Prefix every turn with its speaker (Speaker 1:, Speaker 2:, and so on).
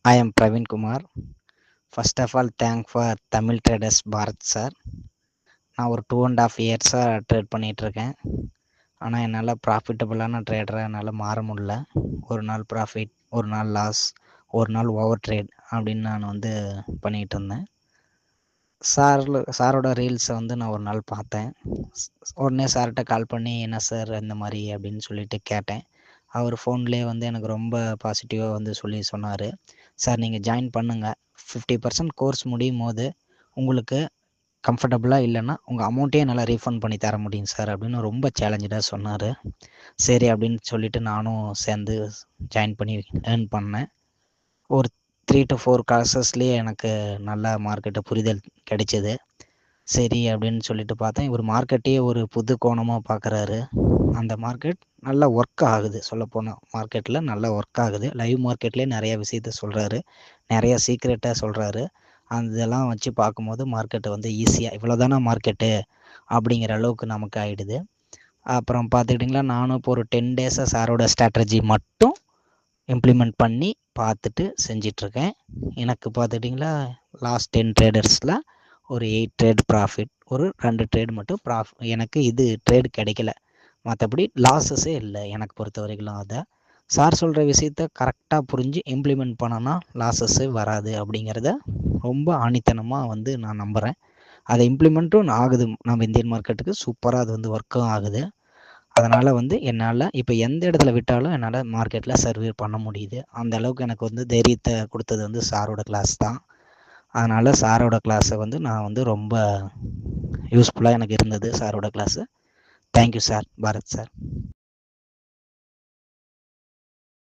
Speaker 1: I am Praveen Kumar. First of all, thank for Tamil Traders Bharat sir. நான் ஒரு 2.5 இயர்ஸாக trade பண்ணிகிட்ருக்கேன். ஆனால் என்னால் ப்ராஃபிட்டபுளான ட்ரேடரை என்னால் மாற முடியல. ஒரு நாள் ப்ராஃபிட், ஒரு நாள் லாஸ், ஒரு நாள் ஓவர் ட்ரேட் அப்படின்னு நான் பண்ணிகிட்டு இருந்தேன். சாரோட ரீல்ஸை நான் ஒரு நாள் பார்த்தேன். உடனே சார்கிட்ட கால் பண்ணி என்ன சார் இந்த மாதிரி அப்படின்னு சொல்லிட்டு கேட்டேன். அவர் ஃபோன்லேயே எனக்கு ரொம்ப பாசிட்டிவாக சொன்னார். சார் நீங்கள் ஜாயின் பண்ணுங்கள், 50% கோர்ஸ் முடியும் போது உங்களுக்கு கம்ஃபர்டபுளாக இல்லைன்னா உங்கள் அமௌண்ட்டே நல்லா ரீஃபண்ட் பண்ணி தர முடியும் சார் அப்படின்னு ரொம்ப சேலஞ்சடாக சொன்னார். சரி அப்படின்னு சொல்லிவிட்டு நானும் சேர்ந்து ஜாயின் பண்ணி ஏர்ன் பண்ணேன். ஒரு 3 to 4 கிளாஸஸ்லேயே எனக்கு நல்லா மார்க்கெட்டை புரிதல் கிடைச்சிது. சரி அப்படின்னு சொல்லிட்டு பார்த்தேன். இவர் மார்க்கெட்டையே ஒரு புது கோணமாக பார்க்குறாரு. அந்த மார்க்கெட் நல்லா ஒர்க் ஆகுது. சொல்லப்போனால் மார்க்கெட்டில் நல்லா ஒர்க் ஆகுது. லைவ் மார்க்கெட்லேயே நிறைய விஷயத்த சொல்கிறாரு, நிறைய சீக்ரெட்டாக சொல்கிறாரு. அதெல்லாம் வச்சு பார்க்கும்போது மார்க்கெட்டை ஈஸியாக இவ்வளோ தானே மார்க்கெட்டு அப்படிங்கிற அளவுக்கு நமக்கு ஆகிடுது. அப்புறம் பார்த்துக்கிட்டிங்களா, நானும் இப்போ ஒரு 10 டேஸாக சாரோட ஸ்ட்ராட்டஜி மட்டும் இம்ப்ளிமெண்ட் பண்ணி பார்த்துட்டு செஞ்சிட்ருக்கேன். எனக்கு பார்த்துக்கிட்டிங்களா லாஸ்ட் 10 ட்ரேடர்ஸில் ஒரு 8 ட்ரேட் ப்ராஃபிட், ஒரு 2 ட்ரேட் மட்டும் எனக்கு இது ட்ரேடு கிடைக்கல. மற்றபடி லாஸஸே இல்லை எனக்கு பொறுத்த வரைக்கும். அதை சார் சொல்கிற விஷயத்த கரெக்டாக புரிஞ்சு இம்ப்ளிமெண்ட் பண்ணோன்னா லாஸஸ்ஸே வராது அப்படிங்கிறத ரொம்ப ஆணித்தனமாக நான் நம்புகிறேன். அதை இம்ப்ளிமெண்ட்டும் ஆகுது. நம்ம இந்தியன் மார்க்கெட்டுக்கு சூப்பராக அது ஒர்க்கும் ஆகுது. அதனால் என்னால் இப்போ எந்த இடத்துல விட்டாலும் என்னால் மார்க்கெட்டில் சர்வே பண்ண முடியுது. அந்த அளவுக்கு எனக்கு தைரியத்தை கொடுத்தது சாரோட கிளாஸ் தான். அதனால் சாரோட கிளாஸை நான் ரொம்ப யூஸ்ஃபுல்லாக எனக்கு இருந்தது சாரோட class. Thank you sir, Bharat sir.